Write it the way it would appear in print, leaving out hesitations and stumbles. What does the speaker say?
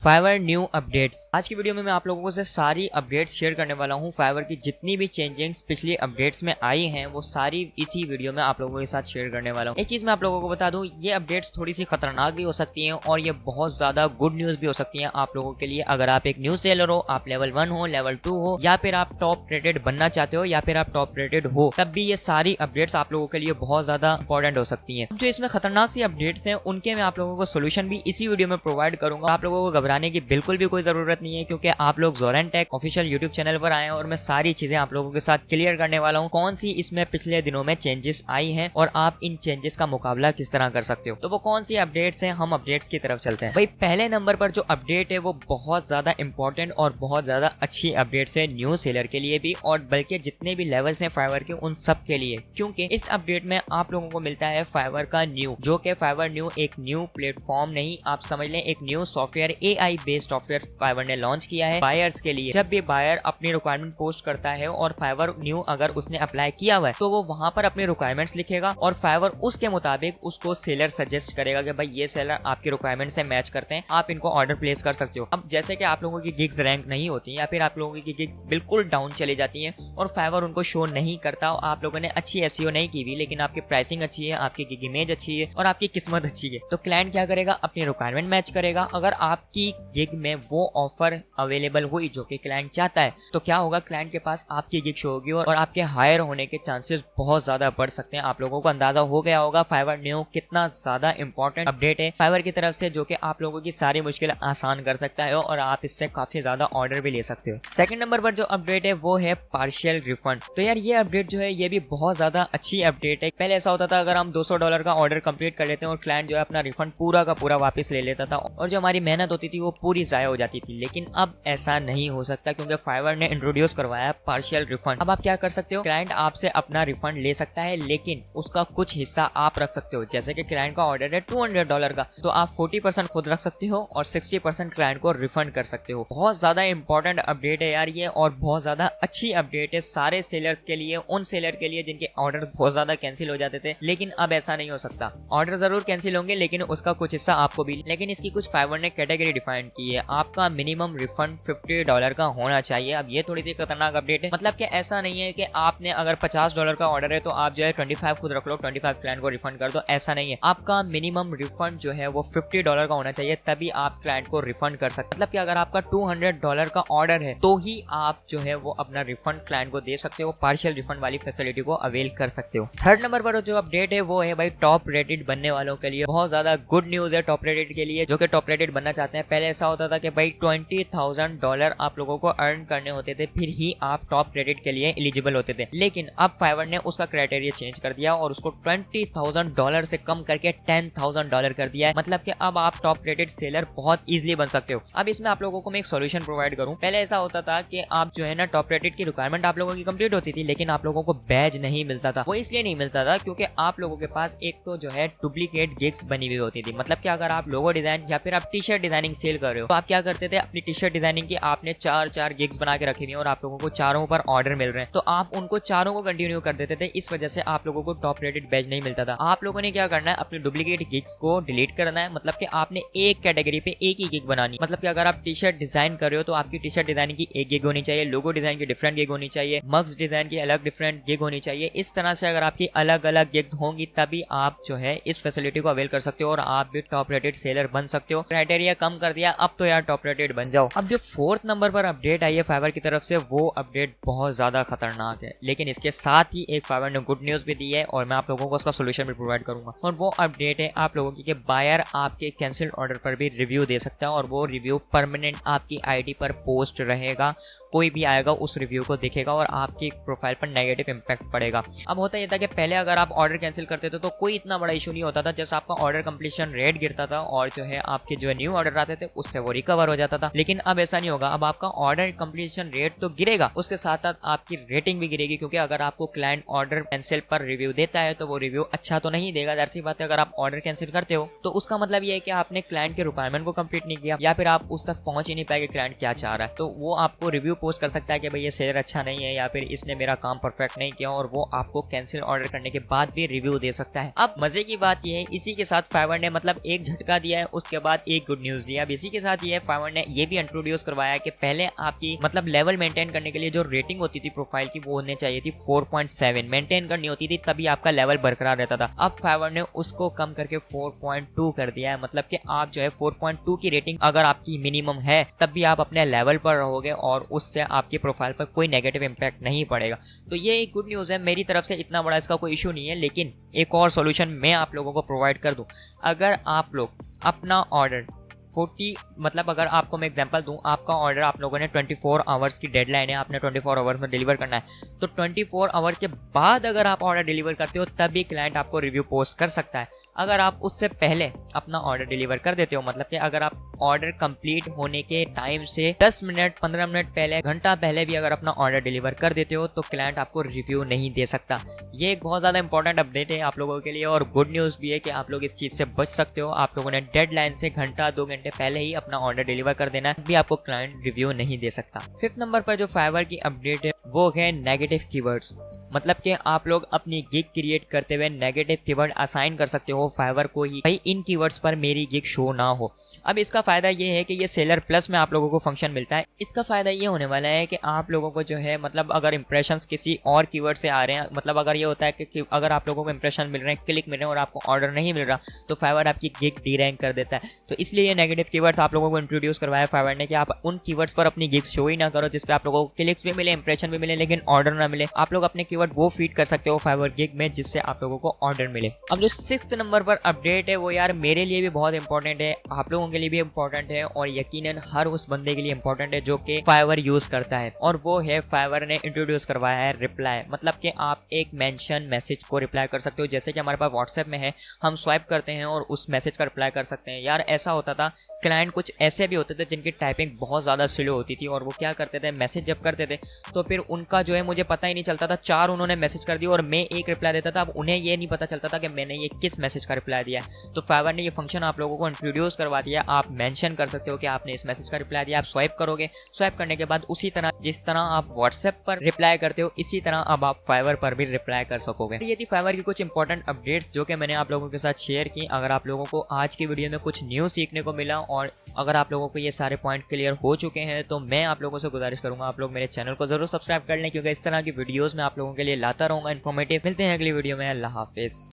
Fibre new updates. आज की video में मैं आप लोगों से सारी अपडेट्स शेयर करने वाला हूं। फाइवर की जितनी भी चेंजिंग्स पिछली अपडेट्स में आई हैं वो सारी इसी वीडियो में आप लोगों के साथ शेयर करने वाला हूं। एक चीज मैं आप लोगों को बता दूं, ये अपडेट्स थोड़ी सी खतरनाक भी हो सकती हैं और ये बहुत ज्यादा गुड न्यूज भी हो सकती है आप लोगों के लिए। अगर आप एक न्यू सेलर हो, आप लेवल 1 हो, लेवल 2 हो, या फिर आप टॉप रेटेड बनना चाहते हो, या फिर आप टॉप रेटेड हो, तब भी ये सारी अपडेट्स आप लोगों के लिए बहुत ज्यादा इंपॉर्टेंट हो सकती है। जो इसमें खतरनाक सी अपडेट्स हैं उनके मैं आप लोगों को सोल्यूशन भी इसी वीडियो में प्रोवाइड करूंगा। आप लोगों को घबराने की बिल्कुल भी कोई जरूरत नहीं है, क्योंकि आप लोग जोरेन टेक ऑफिशियल यूट्यूब चैनल पर आए हैं और मैं सारी चीजें आप लोगों के साथ क्लियर करने वाला हूं। कौन सी इसमें पिछले दिनों में चेंजेस आई हैं और आप इन चेंजेस का मुकाबला किस तरह कर सकते हो। तो वो कौन सी अपडेट्स हैं, हम अपडेट्स की तरफ चलते हैं। भाई पहले नंबर पर जो अपडेट है वो बहुत ज्यादा इंपॉर्टेंट और बहुत ज्यादा अच्छी अपडेट्स है न्यू सेलर के लिए भी, और बल्कि जितने भी लेवल्स हैं फाइवर के उन सब के लिए, क्योंकि इस अपडेट में आप लोगों को मिलता है फाइवर का न्यू, जो कि फाइवर न्यू एक न्यू प्लेटफॉर्म नहीं, आप समझ लें एक new software, AI based software Fiverr ने लॉन्च किया है बायर्स के लिए। जब भी बायर अपनी रिक्वायरमेंट पोस्ट करता है और फाइवर न्यू अगर उसने अप्लाई किया हुआ है तो वो वहां पर अपनी रिक्वायरमेंट्स लिखेगा और फाइवर उसके मुताबिक उसको सेलर सजेस्ट करेगा कि भाई ये सेलर आपकी रिक्वायरमेंट से मैच करते हैं, आप इनको ऑर्डर प्लेस कर सकते हो। अब जैसे कि आप लोगों की गिग्स रैंक नहीं होती या फिर आप लोगों की गिग्स बिल्कुल डाउन चली जाती है और फाइवर उनको शो नहीं करता, आप लोगों ने अच्छी SEO नहीं की हुई लेकिन आपकी प्राइसिंग अच्छी है, आपकी गिग इमेज अच्छी है और आपकी किस्मत अच्छी है, तो क्लाइंट क्या करेगा, अपनी रिक्वायरमेंट मैच करेगा। अगर आपकी गिग में वो ऑफर अवेलेबल हुई जो कि क्लाइंट चाहता है तो क्या होगा, क्लाइंट के पास आपकी गिग शो होगी और आपके हायर होने के चांसेस बहुत ज्यादा बढ़ सकते हैं। आप लोगों को अंदाजा हो गया होगा फाइवर न्यू कितना ज्यादा इंपॉर्टेंट अपडेट है फाइवर की तरफ से, जो कि आप लोगों की सारी मुश्किल आसान कर सकता है और आप इससे काफी ज्यादा ऑर्डर भी ले सकते हो। सेकंड नंबर पर जो अपडेट है वो है पार्शियल रिफंड। तो यार ये अपडेट जो है ये भी बहुत ज्यादा अच्छी अपडेट है। पहले ऐसा होता था अगर हम $200 का ऑर्डर कंप्लीट कर लेते हैं और क्लाइंट जो है अपना रिफंड पूरा का पूरा वापस ले लेता था और जो हमारी मेहनत होती थी वो पूरी जाया हो जाती थी, लेकिन अब ऐसा नहीं हो सकता क्योंकि फाइवर ने इंट्रोड्यूस करवाया पार्शियल रिफंड। अब आप क्या कर सकते हो, क्लाइंट आपसे अपना रिफंड ले सकता है लेकिन उसका कुछ हिस्सा आप रख सकते हो। जैसे कि क्लाइंट का ऑर्डर है $200 का, तो आप 40% खुद रख सकते हो और 60% क्लाइंट को रिफंड कर सकते हो। बहुत ज्यादा इंपॉर्टेंट अपडेट है यार ये, और बहुत ज्यादा अच्छी अपडेट है सारे सेलर्स के लिए, उन सेलर के लिए जिनके ऑर्डर बहुत ज्यादा कैंसिल हो जाते थे। लेकिन अब ऐसा नहीं हो सकता, ऑर्डर जरूर कैंसिल होंगे लेकिन उसका कुछ हिस्सा आपको भी। लेकिन इसकी कुछ फाइवर ने कैटेगरी डिफाइन की है, आपका मिनिमम रिफंड $50 का होना चाहिए। अब ये थोड़ी सी खतरनाक अपडेट है, मतलब कि ऐसा नहीं है कि आपने अगर $50 का ऑर्डर है तो आप जो है 25 खुद रख लो, 25 क्लाइंट को रिफंड कर दो, ऐसा नहीं है। आपका मिनिमम रिफंड जो है वो $50 का होना चाहिए, तभी आप क्लाइंट को रिफंड कर सकते। मतलब कि अगर आपका $200 का ऑर्डर है तो ही आप जो है वो अपना रिफंड क्लाइंट को दे सकते हो, पार्शियल रिफंड वाली फैसिलिटी को अवेल कर सकते हो। थर्ड नंबर पर जो अपडेट है वो है भाई टॉप रेटेड बनने वालों के लिए बहुत ज्यादा गुड न्यूज है। टॉप रेटेड के लिए जो कि टॉप रेटेड बनना चाहते हैं, पहले ऐसा होता था कि भाई $20,000 आप लोगों को अर्न करने होते थे फिर ही आप टॉप रेटेड के लिए एलिजिबल होते थे, लेकिन अब फाइवर ने उसका क्राइटेरिया चेंज कर दिया और उसको $20,000 से कम करके $10,000 कर दिया है। मतलब कि अब आप टॉप रेटेड सेलर बहुत इजीली बन सकते हो। अब इसमें आप लोगों को मैं एक सॉल्यूशन प्रोवाइड करूं। पहले ऐसा होता था कि आप जो है ना टॉप रेटेड की रिक्वायरमेंट आप लोगों की कंप्लीट होती थी लेकिन आप लोगों को बैज नहीं मिलता था। वो इसलिए नहीं मिलता था क्योंकि आप लोगों के पास एक तो जो है डुप्लीकेट गिग्स बनी हुई होती थी। मतलब कि अगर आप लोगो डिजाइन या फिर आप टी शर्ट डिजाइनिंग सेल कर रहे हो तो आप क्या करते थे, अपनी टी शर्ट डिजाइनिंग की आपने 4 गिग्स बना के रखी हुई और आप लोगों को चारों पर ऑर्डर मिल रहे हैं तो आप उनको चारों को कंटिन्यू कर देते थे। इस वजह से आप लोगों को टॉप रेटेड बैच नहीं मिलता था। आप लोगों ने क्या करना है, अपनी डुप्लीकेट गिग्स को डिलीट करना है। मतलब कि आपने एक कैटेगरी पे एक ही गिग बनानी। मतलब कि अगर आप टी शर्ट डिजाइन कर रहे हो तो आपकी टी शर्ट डिजाइनिंग की एक गिग होनी चाहिए, लोगो डिजाइन की डिफरेंट गिग होनी चाहिए, मग्स डिजाइन की अलग डिफरेंट गिग होनी चाहिए। इस तरह से अगर आपकी अलग अलग गिग्स होंगी तभी आप जो है इस फैसिलिटी को अवेल कर सकते हो और आप भी टॉप रेटेड सेलर बन सकते हो। क्राइटेरिया कम कर दिया, अब तो यार टॉप रेटेड बन जाओ। अब जो फोर्थ नंबर पर अपडेट आई है फाइवर की तरफ से वो अपडेट बहुत ज्यादा खतरनाक है, लेकिन इसके साथ ही एक फाइवर ने गुड न्यूज भी दी है और मैं आप लोगों को उसका सोल्यूशन भी प्रोवाइड करूंगा। और वो अपडेट है आप लोगों की कि बायर आपके कैंसिल्ड ऑर्डर पर भी रिव्यू दे सकता है और वो रिव्यू परमानेंट आपकी ID पर पोस्ट रहेगा। कोई भी आएगा उस रिव्यू को देखेगा और आपकी प्रोफाइल पर नेगेटिव इंपैक्ट पड़ेगा। अब होता यह था कि पहले अगर आप ऑर्डर कैंसिल करते थे तो कोई इतना बड़ा इशू नहीं होता था, जैसे आपका ऑर्डर कंप्लीशन रेट गिरता था और जो है आपके जो न्यू ऑर्डर आते थे उससे वो रिकवर हो जाता था। लेकिन अब ऐसा नहीं होगा, अब आपका ऑर्डर कंप्लीशन रेट तो गिरेगा, उसके साथ साथ आपकी रेटिंग भी गिरेगी, क्योंकि अगर आपको क्लाइंट ऑर्डर कैंसिल पर रिव्यू देता है तो वो रिव्यू अच्छा तो नहीं देगा। जाहिर सी बात है, अगर आप ऑर्डर कैंसिल करते हो तो उसका मतलब ये है कि आपने क्लाइंट के रिक्वायरमेंट को कंप्लीट नहीं किया या फिर आप उस तक पहुंच ही नहीं पाए कि क्लाइंट क्या चाह रहा है, तो वो आपको रिव्यू पोस्ट कर सकता है कि भाई ये सेलर अच्छा नहीं है या फिर इसने मेरा काम परफेक्ट नहीं किया, और वो आपको कैंसिल ऑर्डर करने के बाद भी रिव्यू दे सकता है। अब मजे की बात ये है, इसी के साथ फाइवर ने मतलब एक झटका दिया है, उसके बाद एक गुड न्यूज दिया। अब इसी के साथ ये फाइवर ने ये भी इंट्रोड्यूस करवाया कि पहले आपकी मतलब लेवल मेंटेन करने के लिए जो रेटिंग होती थी प्रोफाइल की वो होने चाहिए थी 4.7 मेंटेन करनी होती थी, तभी आपका लेवल बरकरार रहता था। अब फाइवर ने उसको कम करके 4.2 कर दिया है, मतलब कि आप जो है 4.2 की रेटिंग अगर आपकी मिनिमम है तब भी आप अपने लेवल पर रहोगे और उससे आपकी प्रोफाइल पर कोई नेगेटिव इंपैक्ट नहीं पड़ेगा। तो ये एक गुड न्यूज़ है, मेरी तरफ से इतना बड़ा इसका कोई इशू नहीं है। लेकिन एक और सॉल्यूशन मैं आप लोगों को प्रोवाइड कर दूं, अगर आप लोग अपना ऑर्डर 40 मतलब अगर आपको मैं एग्जांपल दूं, आपका ऑर्डर आप लोगों ने 24 आवर्स की डेडलाइन है, आपने 24 आवर्स में डिलीवर करना है, तो 24 आवर के बाद अगर आप ऑर्डर डिलीवर करते हो तभी क्लाइंट आपको रिव्यू पोस्ट कर सकता है। अगर आप उससे पहले अपना ऑर्डर डिलीवर कर देते हो, मतलब कि अगर आप ऑर्डर कंप्लीट होने के टाइम से 10 मिनट 15 मिनट पहले, घंटा पहले भी अगर अपना ऑर्डर डिलीवर कर देते हो तो क्लाइंट आपको रिव्यू नहीं दे सकता। ये एक बहुत ज़्यादा इंपॉर्टेंट अपडेट है आप लोगों के लिए और गुड न्यूज़ भी है कि आप लोग इस चीज़ से बच सकते हो। आप लोगों ने डेडलाइन से घंटा 2 घंटे पहले ही अपना ऑर्डर डिलीवर कर देना है, भी आपको क्लाइंट रिव्यू नहीं दे सकता। 5th नंबर पर जो फाइवर की अपडेट है वो है नेगेटिव कीवर्ड्स, मतलब कि आप लोग अपनी गिग क्रिएट करते हुए नेगेटिव कीवर्ड असाइन कर सकते हो फाइवर को ही, भाई इन कीवर्ड्स पर मेरी गिग शो ना हो। अब इसका फायदा ये है कि ये सेलर प्लस में आप लोगों को फंक्शन मिलता है। इसका फायदा ये होने वाला है कि आप लोगों को जो है मतलब अगर इंप्रेशंस किसी और कीवर्ड से आ रहे हैं, मतलब अगर ये होता है कि अगर आप लोगों को इंप्रेशन मिल रहे हैं, क्लिक मिल रहे हैं और आपको ऑर्डर नहीं मिल रहा, तो फाइवर आपकी गिग डी रैंक कर देता है। तो इसलिए ये नेगेटिव कीवर्ड्स आप लोगों को इंट्रोड्यूस करवाया फाइवर ने कि आप उन कीवर्ड्स पर अपनी गिग शो ही ना करो जिसपे आप लोगों को क्लिक्स भी मिले, इंप्रेशन भी मिले, लेकिन ऑर्डर ना मिले। आप लोग अपने कीवर्ड वो फीड कर सकते हो फाइवर गिग में जिससे आप लोगों को ऑर्डर मिले। अब जो 6th नंबर पर अपडेट है वो यार मेरे लिए भी बहुत इंपॉर्टेंट है, आप लोगों के लिए भी इंपॉर्टेंट है और यकीनन हर उस बंदे के लिए इंपॉर्टेंट है जो कि फाइवर यूज करता है, और वो है फाइवर ने इंट्रोड्यूस करवाया है रिप्लाई, मतलब कि आप एक मेंशन मैसेज को रिप्लाई कर सकते हो। जैसे कि हमारे पास व्हाट्सएप में है, हम स्वाइप करते हैं और उस मैसेज का रिप्लाई कर सकते हैं। यार ऐसा होता था, क्लाइंट कुछ ऐसे भी होते थे जिनकी टाइपिंग बहुत ज़्यादा स्लो होती थी और वो क्या करते थे, मैसेज जब करते थे तो फिर उनका जो है मुझे पता ही नहीं चलता था, 4 उन्होंने मैसेज कर दिया और मैं एक रिप्लाई देता था। अब उन्हें ये नहीं पता चलता था कि मैंने ये किस मैसेज का रिप्लाई दिया है। तो फाइवर ने ये फंक्शन आप लोगों को इंट्रोड्यूस करवा दिया। आप मेंशन कर सकते हो कि आपने इस मैसेज का रिप्लाई दिया, आप स्वाइप करोगे, स्वाइप करने के बाद उसी तरह जिस तरह आप व्हाट्सएप पर रिप्लाई करते हो इसी तरह अब आप फाइवर पर भी रिप्लाई कर सकोगे। ये थी फाइवर की कुछ इंपॉर्टेंट अपडेट्स जो कि मैंने आप लोगों के साथ शेयर की। अगर आप लोगों को आज की वीडियो में कुछ न्यू सीखने को मिला और अगर आप लोगों को ये सारे पॉइंट क्लियर हो चुके हैं तो मैं आप लोगों से गुजारिश करूंगा आप लोग मेरे चैनल को जरूर सब्सक्राइब कर लें, क्योंकि इस तरह की वीडियोस मैं आप लोगों के लिए लाता रहूंगा इन्फॉर्मेटिव। मिलते हैं अगली वीडियो में, अल्लाह हाफिज।